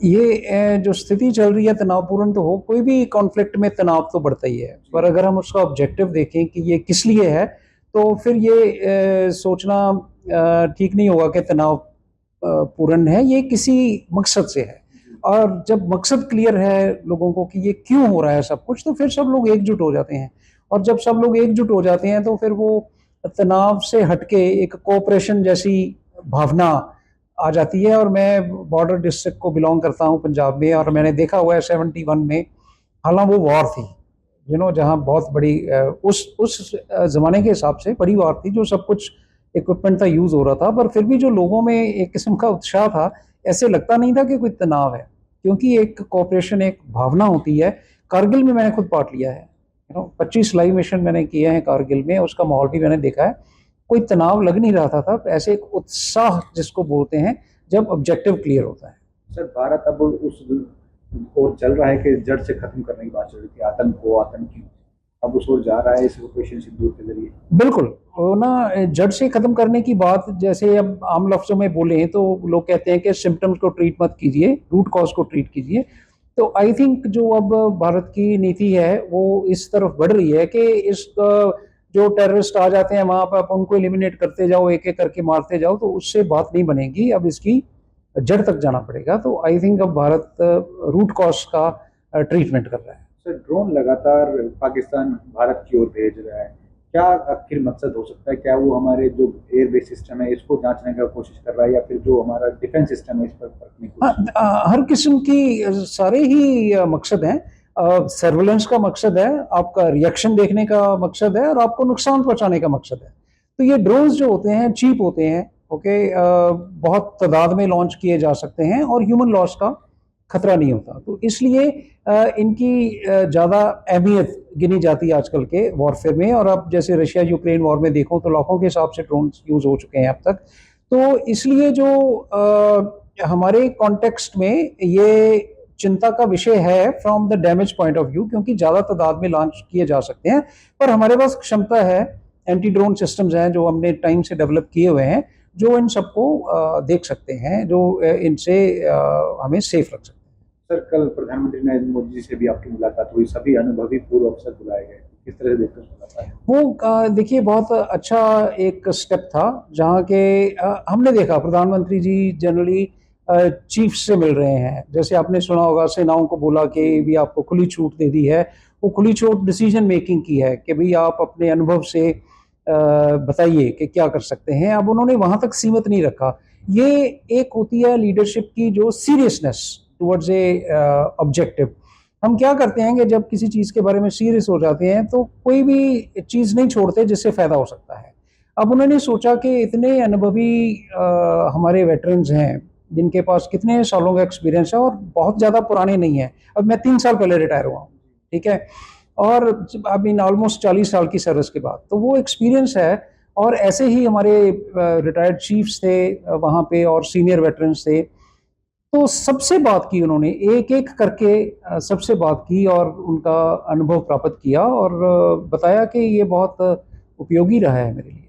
ये जो स्थिति चल रही है तनावपूर्ण तो हो, कोई भी कॉन्फ्लिक्ट में तनाव तो बढ़ता ही है, पर अगर हम उसका ऑब्जेक्टिव देखें कि ये किस लिए है, तो फिर ये सोचना ठीक नहीं होगा कि तनाव पूर्ण है, ये किसी मकसद से है। और जब मकसद क्लियर है लोगों को कि ये क्यों हो रहा है सब कुछ, तो फिर सब लोग एकजुट हो जाते हैं। और जब सब लोग एकजुट हो जाते हैं तो फिर वो तनाव से हटके एक कोऑपरेशन जैसी भावना आ जाती है। और मैं बॉर्डर डिस्ट्रिक्ट को बिलोंग करता हूँ पंजाब में, और मैंने देखा हुआ है 71 में, हालांकि वो वॉर थी जहाँ बहुत बड़ी उस ज़माने के हिसाब से बड़ी वॉर थी, जो सब कुछ इक्विपमेंट था यूज़ हो रहा था, पर फिर भी जो लोगों में एक किस्म का उत्साह था, ऐसे लगता नहीं था कि कोई तनाव है, क्योंकि एक कोऑपरेशन, एक भावना होती है। कारगिल में मैंने खुद पार्ट लिया है, 25 लाइव मिशन मैंने किए हैं कारगिल में, उसका माहौल भी मैंने देखा है। कोई तनाव लग नहीं रहा था, ऐसे एक उत्साह जिसको बोलते हैं, जब ऑब्जेक्टिव क्लियर होता है। सर, भारत अब उस ओर चल रहा है कि जड़ से खत्म करने की बात चल रही थी, आतंक को, आतंकी, अब उस ओर जा रहा है इस ऑपरेशन सिंदूर के जरिए। बिल्कुल, वो ना जड़ से खत्म करने की बात, जैसे अब आम लफ्जों में बोले तो लोग कहते हैं कि सिम्टम्स को ट्रीट मत कीजिए, रूट कॉज को ट्रीट कीजिए। तो आई थिंक जो अब भारत की नीति है वो इस तरफ बढ़ रही है कि इस जो टेररिस्ट आ जाते हैं वहां पर आप उनको एलिमिनेट करते जाओ, एक एक करके मारते जाओ, तो उससे बात नहीं बनेगी, अब इसकी जड़ तक जाना पड़ेगा। तो आई थिंक अब भारत रूट कॉज का ट्रीटमेंट कर रहा है। सर, ड्रोन लगातार पाकिस्तान भारत की ओर भेज रहा है, क्या आखिर मकसद हो सकता है? क्या वो हमारे जो एयर बेस सिस्टम है इसको जांचने का कोशिश कर रहा है, या फिर जो हमारा डिफेंस सिस्टम है इस पर परखने की कोशिश? हर किस्म की सारे ही मकसद हैं। सर्वेलेंस का मकसद है, आपका रिएक्शन देखने का मकसद है, और आपको नुकसान पहुंचाने का मकसद है। तो ये ड्रोन्स जो होते हैं चीप होते हैं, ओके, बहुत तादाद में लॉन्च किए जा सकते हैं और ह्यूमन लॉस का खतरा नहीं होता, तो इसलिए इनकी ज़्यादा अहमियत गिनी जाती है आजकल के वॉरफेयर में। और अब जैसे रशिया यूक्रेन वॉर में देखो तो लाखों के हिसाब से ड्रोन यूज़ हो चुके हैं अब तक। तो इसलिए जो हमारे कॉन्टेक्स्ट में ये चिंता का विषय है from the damage point of view, क्योंकि ज़्यादा तादाद में लॉन्च किए जा सकते हैं, पर हमारे पास क्षमता है, एंटी ड्रोन सिस्टम्स हैं जो हमने टाइम से डेवलप किए हुए हैं, जो इन सबको देख सकते हैं, जो इनसे हमें सेफ रख सकते हैं। सर, कल प्रधानमंत्री नरेंद्र मोदी जी से भी आपकी मुलाकात हुई, सभी अनुभवी पूर्व अफसर बुलाए गए, किस तरह से देखते हैं मुलाकात? वो देखिए बहुत अच्छा एक स्टेप था, जहाँ के हमने देखा प्रधानमंत्री जी जनरली चीफ से मिल रहे हैं। जैसे आपने सुना होगा, सेनाओं को बोला कि भी आपको खुली छूट दे दी है, वो खुली छूट डिसीजन मेकिंग की है कि भाई आप अपने अनुभव से बताइए कि क्या कर सकते हैं। अब उन्होंने वहां तक सीमित नहीं रखा। ये एक होती है लीडरशिप की जो सीरियसनेस टुवर्ड्स ए ऑब्जेक्टिव। हम क्या करते हैं कि जब किसी चीज़ के बारे में सीरियस हो जाते हैं तो कोई भी चीज़ नहीं छोड़ते जिससे फ़ायदा हो सकता है। अब उन्होंने सोचा कि इतने अनुभवी हमारे वेटरन्स हैं, जिनके पास कितने सालों का एक्सपीरियंस है और बहुत ज़्यादा पुराने नहीं हैं। अब मैं 3 साल पहले रिटायर हुआ हूँ, ठीक है? और आई मीन ऑलमोस्ट 40 साल की सर्विस के बाद, तो वो एक्सपीरियंस है। और ऐसे ही हमारे रिटायर्ड चीफ्स थे वहाँ पे, और सीनियर वेटरन्स थे। तो सबसे बात की उन्होंने, एक-एक करके सबसे बात की और उनका अनुभव प्राप्त किया, और बताया कि ये बहुत उपयोगी रहा है मेरे लिए।